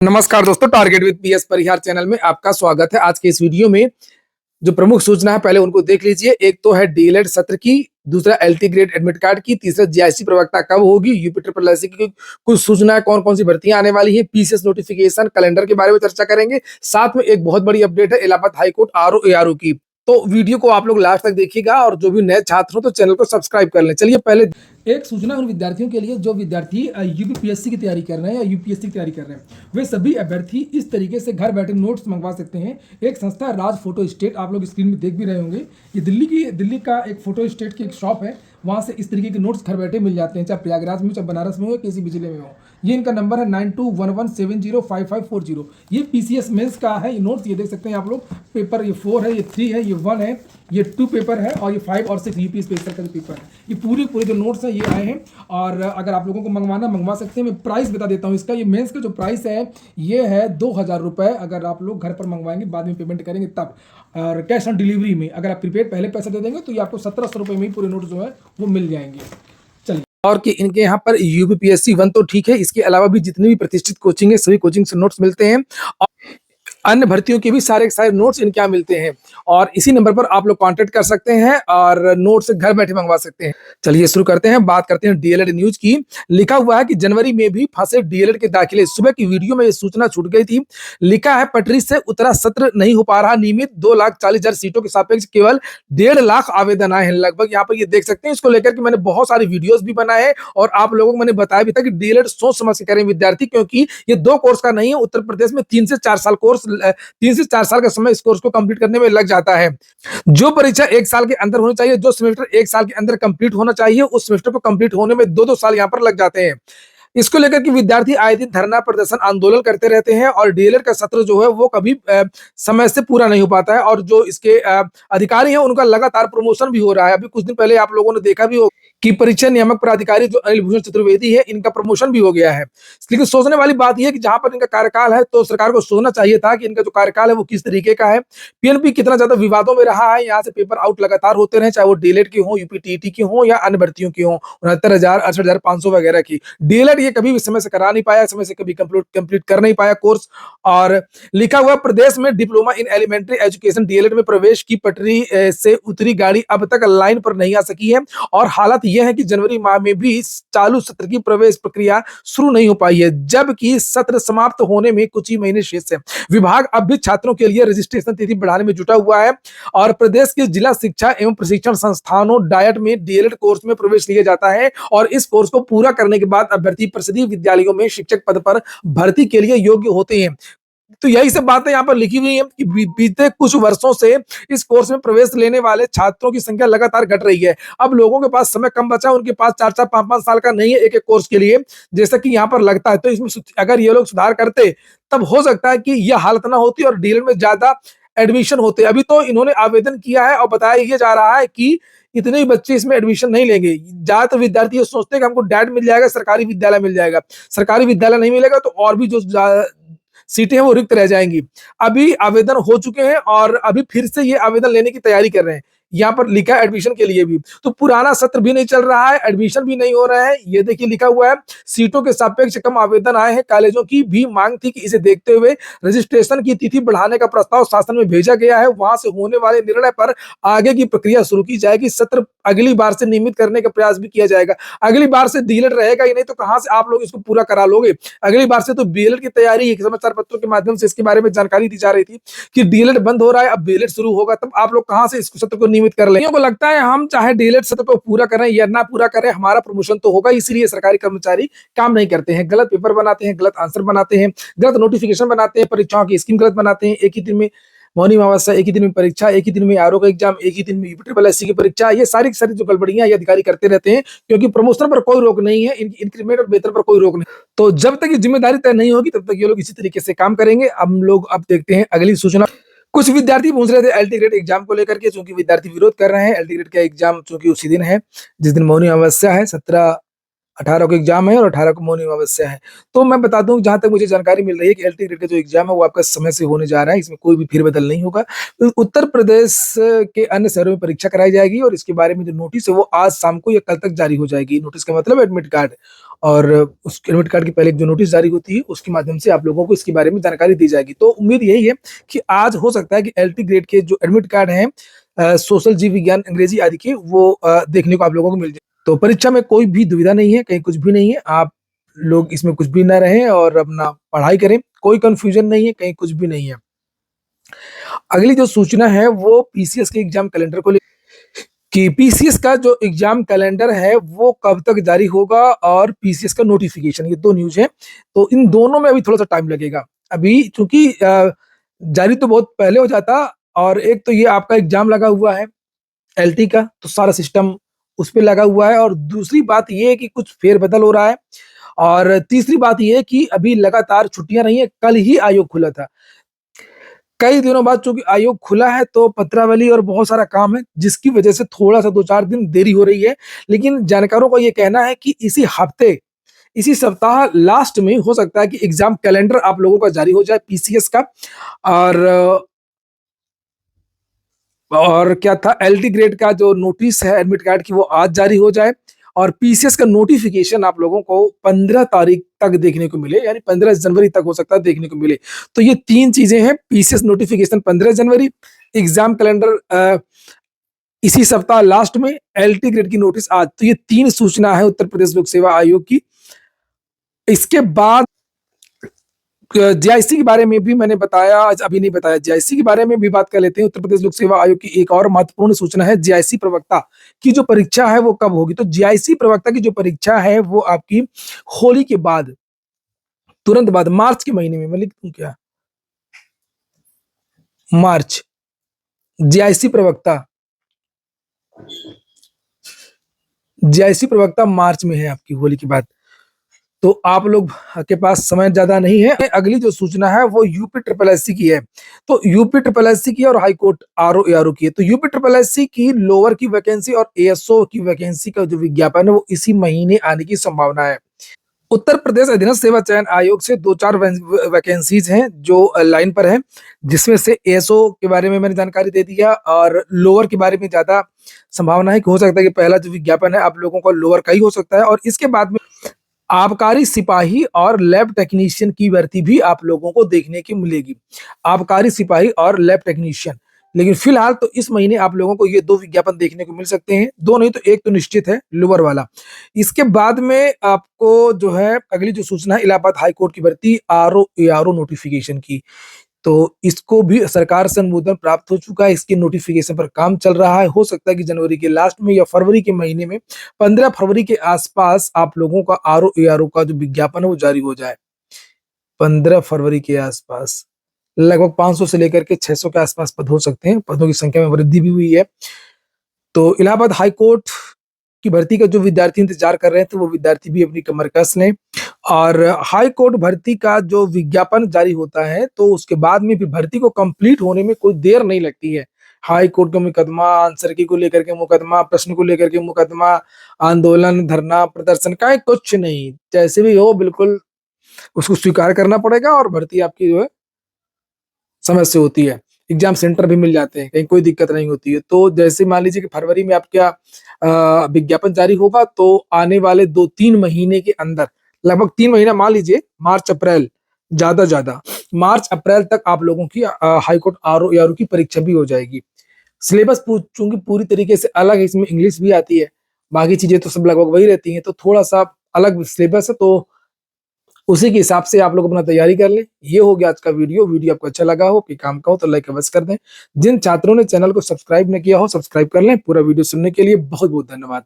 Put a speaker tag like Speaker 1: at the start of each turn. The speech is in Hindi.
Speaker 1: नमस्कार दोस्तों, target with PS Parihar channel में आपका स्वागत है। आज के इस वीडियो में जो प्रमुख सूचना है पहले उनको देख लीजिए। एक तो है डीएलएड सत्र की, दूसरा एलटी ग्रेड एडमिट कार्ड की, तीसरा जीआईसी प्रवक्ता कब होगी, यूपी ट्रिपल एससी की कुछ सूचना है, कौन कौन सी भर्तियां आने वाली है, पीसीएस नोटिफिकेशन कैलेंडर के बारे में चर्चा करेंगे। साथ में एक बहुत बड़ी अपडेट है इलाहाबाद हाईकोर्ट आरओ एआरओ की। तो वीडियो को आप लोग लास्ट तक देखिएगा और जो भी नए छात्र हो तो चैनल को सब्सक्राइब कर लें। चलिए पहले एक सूचना उन विद्यार्थियों के लिए जो विद्यार्थी यूपीपीएससी की तैयारी कर रहे हैं या यूपीएससी की तैयारी कर रहे हैं, वे सभी अभ्यर्थी इस तरीके से घर बैठे नोट्स मंगवा सकते हैं। एक संस्था है राज फोटो स्टेट, आप लोग स्क्रीन में देख भी रहे होंगे। ये दिल्ली का एक फोटो स्टेट की एक शॉप है, वहाँ से इस तरीके के नोट्स घर बैठे मिल जाते हैं, चाहे प्रयागराज में, चाहे बनारस में हो, किसी भी जिले में हो। ये इनका नंबर है 9211705540। ये पीसीएस मेंस का है ये नोट्स, ये देख सकते हैं आप लोग। पेपर ये 4 है, ये 3 है, ये 1 है, ये 2 पेपर है और ये 5 और 6 यूपी स्पेशल का पेपर है। ये पूरे जो नोट्स हैं ये आए हैं और अगर आप लोगों को मंगवा सकते हैं। मैं प्राइस बता देता हूँ इसका। ये मेंस का जो प्राइस है ये है 2000 रुपये। अगर आप लोग घर पर मंगवाएंगे, बाद में पेमेंट करेंगे तब, और कैश ऑन डिलीवरी में अगर आप प्रीपेड पहले पैसे दे देंगे तो ये आपको 1700 रुपये में ही पूरे नोट्स जो है वो मिल जाएंगे। चलिए, और कि इनके यहाँ पर यूपीपीएससी 1 तो ठीक है, इसके अलावा भी जितनी भी प्रतिष्ठित कोचिंग है सभी कोचिंग से नोट्स मिलते हैं और अन्य भर्तियों के भी सारे नोट्स इनके यहाँ मिलते हैं और इसी नंबर पर आप लोग कांटेक्ट कर सकते हैं और नोट्स घर बैठे मंगवा सकते हैं। चलिए शुरू करते हैं, बात करते हैं डीएलएड न्यूज की। लिखा हुआ है कि जनवरी में भी फंसे डीएलएड के दाखिले। सुबह की वीडियो में ये सूचना छूट गई थी। लिखा है पटरी से उतरा सत्र नहीं हो पा रहा नियमित। 2,40,000 सीटों के सापेक्ष केवल 1.5 लाख आवेदन आए हैं लगभग। यहाँ पर ये देख सकते हैं। इसको लेकर के मैंने बहुत सारे वीडियोस भी बनाए हैं और आप लोगों को मैंने बताया भी था कि डीएलएड सोच समझ के करें विद्यार्थी, क्योंकि ये 2 कोर्स का नहीं है। उत्तर प्रदेश में 3 से 4 साल का समय इस कोर्स को कंप्लीट करने में लग जाता है। जो परीक्षा 1 साल के अंदर होनी चाहिए, जो सेमेस्टर 1 साल के अंदर कंप्लीट होना चाहिए, उस सेमेस्टर को कंप्लीट होने में 2-2 साल यहाँ पर लग जाते हैं। इसको लेकर के विद्यार्थी आए दिन धरना प्रदर्शन आंदोलन करते रहते हैं और डीएलएड का सत्र जो है वो कभी समय से पूरा नहीं हो पाता है और जो इसके अधिकारी हैं उनका लगातार प्रमोशन भी हो रहा है। अभी कुछ दिन पहले आप लोगों ने देखा भी हो कि परीक्षा नियामक प्राधिकारी जो अनिल भूषण चतुर्वेदी है, इनका प्रमोशन भी हो गया है। लेकिन सोचने वाली बात यह है कि जहां पर इनका कार्यकाल है तो सरकार को सोचना चाहिए था कि इनका जो कार्यकाल है वो किस तरीके का है। पीएनपी कितना ज्यादा विवादों में रहा है, यहाँ से पेपर आउट लगातार होते रहे, चाहे वो डीएलएड के हो, यूपीटीटी की हो या अन्य भर्तियों की हो, 69,000, 68,500 वगैरह की। डीएलएड ये कभी भी समय से करा नहीं पाया, समय से कभी कंप्लीट कर नहीं पाया कोर्स। और लिखा हुआ प्रदेश में diploma in elementary education DElEd में प्रवेश की पटरी से उतरी गाड़ी अब तक लाइन पर नहीं आ सकी है और हालत यह है कि जनवरी माह में भी चालू सत्र की प्रवेश प्रक्रिया शुरू नहीं हो पाई है, जबकि सत्र समाप्त होने में कुछ ही महीने शेष है। विभाग अब भी छात्रों के लिए रजिस्ट्रेशन तिथि बढ़ाने में जुटा हुआ है और प्रदेश के जिला शिक्षा एवं प्रशिक्षण संस्थानों डायट में डीएलएड कोर्स में प्रवेश लिया जाता है और इस कोर्स को पूरा करने के बाद अभ्यर्थी परिषदीय विद्यालयों में शिक्षक पद पर भर्ती के लिए योग्य होते हैं। तो यही सब बातें यहाँ पर लिखी हुई हैं कि बीते कुछ वर्षों से इस कोर्स में प्रवेश लेने वाले छात्रों की संख्या लगातार घट रही है। अब लोगों के पास समय कम बचा, उनके पास 4-4, 5-5 साल का नहीं है एक एक कोर्स के लिए, जैसा कि यहाँ पर लगता है। तो इसमें अगर ये लोग सुधार करते तब हो सकता है कि यह हालत ना होती और डीएलएड में ज्यादा एडमिशन होते। अभी तो इन्होंने आवेदन किया है और बताया ये जा रहा है कि इतने ही बच्चे इसमें एडमिशन नहीं लेंगे। ज्यादातर विद्यार्थी ये सोचते हैं कि हमको डैट मिल जाएगा, सरकारी विद्यालय मिल जाएगा। सरकारी विद्यालय नहीं मिलेगा तो और भी जो सीटें हैं वो रिक्त रह जाएंगी। अभी आवेदन हो चुके हैं और अभी फिर से ये आवेदन लेने की तैयारी कर रहे हैं। यहाँ पर लिखा है एडमिशन के लिए भी, तो पुराना सत्र भी नहीं चल रहा है, एडमिशन भी नहीं हो रहा है। ये देखिए लिखा हुआ है सीटों के सापेक्ष कम आवेदन आए हैं। कॉलेजों की भी मांग थी कि इसे देखते हुए रजिस्ट्रेशन की तिथि बढ़ाने का प्रस्ताव शासन में भेजा गया है। वहां से होने वाले निर्णय पर आगे की प्रक्रिया शुरू की जाएगी। सत्र अगली बार से नियमित करने का प्रयास भी किया जाएगा। अगली बार से डीएलएड रहेगा ही नहीं तो कहां से आप लोग इसको पूरा करा लोगे। अगली बार से तो बीएलएड की तैयारी, समाचार पत्रों के माध्यम से इसके बारे में जानकारी दी जा रही थी कि डीएलएड बंद हो रहा है, अब बीएलएड शुरू होगा, तब आप लोग कहां से इस सत्र को नियमित कर लेंगे। को लगता है हम चाहे डीएलएड सत्र को पूरा करें या ना पूरा करें, हमारा प्रमोशन तो होगा, इसलिए सरकारी कर्मचारी काम नहीं करते हैं। गलत पेपर बनाते हैं, गलत आंसर बनाते हैं, गलत नोटिफिकेशन बनाते हैं, परीक्षाओं की स्कीम गलत बनाते हैं। एक ही दिन में मौनी अमावस्या, एक ही दिन में परीक्षा, एक ही दिन में आरओ का एग्जाम, एक ही दिन में यूपी ट्रिपल एससी की परीक्षा। ये सारी की सारी जो गड़बड़ियां ये अधिकारी करते रहते हैं, क्योंकि प्रमोशन पर कोई रोक नहीं है, इनकी इंक्रीमेंट और वेतन पर कोई रोक नहीं। तो जब तक ये जिम्मेदारी तय नहीं होगी तब तक ये लोग इसी तरीके से काम करेंगे। हम लोग अब देखते हैं अगली सूचना। कुछ विद्यार्थी पूछ रहे थे एलटी ग्रेड एग्जाम को लेकर के, चूंकि विद्यार्थी विरोध कर रहे हैं। एलटी ग्रेड का एग्जाम चूंकि उसी दिन है जिस दिन मौनी अमावस्या है, 17-18 को एग्जाम है और 18 को मौनी अमावस्या है। तो मैं बता दूं, जहां तक मुझे जानकारी मिल रही है कि एलटी ग्रेड का जो एग्जाम है वो आपका समय से होने जा रहा है, इसमें कोई भी फेरबदल नहीं होगा। उत्तर प्रदेश के अन्य शहरों में परीक्षा कराई जाएगी और इसके बारे में जो नोटिस है वो आज शाम को या कल तक जारी हो जाएगी। नोटिस का मतलब एडमिट कार्ड। और उस एडमिट कार्ड की पहले जो नोटिस जारी होती है उसके माध्यम से आप लोगों को इसके बारे में जानकारी दी जाएगी। तो उम्मीद यही है कि आज हो सकता है कि LT ग्रेड के जो एडमिट कार्ड हैं सोशल, जीव विज्ञान, अंग्रेजी आदि के, वो देखने को आप लोगों को मिल जाए। तो परीक्षा में कोई भी दुविधा नहीं है, कहीं कुछ भी नहीं है, आप लोग इसमें कुछ भी ना रहें और अपना पढ़ाई करें, कोई कंफ्यूजन नहीं है, कहीं कुछ भी नहीं है। अगली जो सूचना है वो PCS के एग्जाम कैलेंडर को कि PCS का जो एग्जाम कैलेंडर है वो कब तक जारी होगा और PCS का नोटिफिकेशन, ये दो न्यूज है। तो इन दोनों में अभी थोड़ा सा टाइम लगेगा अभी, क्योंकि जारी तो बहुत पहले हो जाता, और एक तो ये आपका एग्जाम लगा हुआ है LT का, तो सारा सिस्टम उस पर लगा हुआ है, और दूसरी बात ये है कि कुछ फेरबदल हो रहा है, और तीसरी बात ये है कि अभी लगातार छुट्टियां रही है, कल ही आयोग खुला था। कई दिनों बाद चूंकि आयोग खुला है तो पत्रावली और बहुत सारा काम है, जिसकी वजह से थोड़ा सा 2-4 दिन देरी हो रही है। लेकिन जानकारों का ये कहना है कि इसी हफ्ते, इसी सप्ताह लास्ट में हो सकता है कि एग्जाम कैलेंडर आप लोगों का जारी हो जाए PCS का। और क्या था, LT ग्रेड का जो नोटिस है एडमिट कार्ड की, वो आज जारी हो जाए, और PCS का नोटिफिकेशन आप लोगों को 15 तारीख तक देखने को मिले, यानी 15 जनवरी तक हो सकता है देखने को मिले। तो ये तीन चीजें हैं, PCS नोटिफिकेशन 15 जनवरी, एग्जाम कैलेंडर इसी सप्ताह लास्ट में, LT ग्रेड की नोटिस आज। तो ये तीन सूचना है उत्तर प्रदेश लोक सेवा आयोग की। इसके बाद GIC के बारे में भी मैंने बताया, आज अभी नहीं बताया, GIC के बारे में भी बात कर लेते हैं। उत्तर प्रदेश लोक सेवा आयोग की एक और महत्वपूर्ण सूचना है, GIC प्रवक्ता की जो परीक्षा है वो कब होगी। तो GIC प्रवक्ता की जो परीक्षा है वो आपकी होली के बाद, तुरंत बाद, मार्च के महीने में, मैं लिख दूं क्या, मार्च, GIC प्रवक्ता, GIC प्रवक्ता मार्च में है आपकी, होली के बाद। तो आप लोग के पास समय ज्यादा नहीं है। अगली जो सूचना है वो UP SSS की है। तो UP SSS की और हाईकोर्ट RO ARO की है। तो UP SSS की लोअर की वैकेंसी और ASO की वैकेंसी का जो विज्ञापन है वो इसी महीने आने की संभावना है। उत्तर प्रदेश अधीनस्थ सेवा चयन आयोग से 2-4 वैकेंसीज हैं जो लाइन पर है, जिसमें से ASO के बारे में मैंने जानकारी दे दिया, और लोअर के बारे में ज्यादा संभावना है कि हो सकता है कि पहला जो विज्ञापन है आप लोगों का लोअर का ही हो सकता है। और इसके बाद में आबकारी सिपाही और लैब टेक्नीशियन की भर्ती भी आप लोगों को देखने की मिलेगी, आबकारी सिपाही और लैब टेक्नीशियन। लेकिन फिलहाल तो इस महीने आप लोगों को ये दो विज्ञापन देखने को मिल सकते हैं, दो नहीं तो एक तो निश्चित है, लोअर वाला। इसके बाद में आपको जो है अगली जो सूचना है इलाहाबाद हाईकोर्ट की भर्ती RO ARO नोटिफिकेशन की। तो इसको भी सरकार से अनुमोदन प्राप्त हो चुका है, इसके नोटिफिकेशन पर काम चल रहा है। हो सकता है कि जनवरी के लास्ट में या फरवरी के महीने में, 15 फरवरी के आसपास आप लोगों का RO ARO का जो विज्ञापन है वो जारी हो जाए। 15 फरवरी के आसपास लगभग 500 से लेकर के 600 के आसपास पद हो सकते हैं, पदों की संख्या में वृद्धि भी हुई है। तो इलाहाबाद हाईकोर्ट की भर्ती का जो विद्यार्थी इंतजार कर रहे थे वो विद्यार्थी भी अपनी कमर कस लें। और हाई कोर्ट भर्ती का जो विज्ञापन जारी होता है तो उसके बाद में भी भर्ती को कंप्लीट होने में कोई देर नहीं लगती है। हाई कोर्ट का मुकदमा, आंसर की को लेकर के मुकदमा, प्रश्न को लेकर के मुकदमा, आंदोलन, धरना, प्रदर्शन का कुछ नहीं, जैसे भी हो बिल्कुल उसको स्वीकार करना पड़ेगा और भर्ती आपकी जो है समय से होती है। एग्जाम सेंटर भी मिल जाते हैं, कहीं कोई दिक्कत नहीं होती है। तो जैसे मान लीजिए कि फरवरी में आपका विज्ञापन जारी होगा तो आने वाले 2-3 महीने के अंदर, लगभग 3 महीना मान लीजिए, मार्च अप्रैल, ज्यादा मार्च अप्रैल तक आप लोगों की हाईकोर्ट RO ARO की परीक्षा भी हो जाएगी। सिलेबस चूंकि पूरी तरीके से अलग है, इसमें इंग्लिश भी आती है, बाकी चीजें तो सब लगभग वही रहती हैं, तो थोड़ा सा अलग सिलेबस है। तो उसी के हिसाब से आप लोग अपना तैयारी कर लें। ये हो गया आज का वीडियो आपको अच्छा लगा हो, कि काम का हो तो लाइक अवश्य कर दें। जिन छात्रों ने चैनल को सब्सक्राइब नहीं किया हो, सब्सक्राइब कर लें। पूरा वीडियो सुनने के लिए बहुत बहुत धन्यवाद।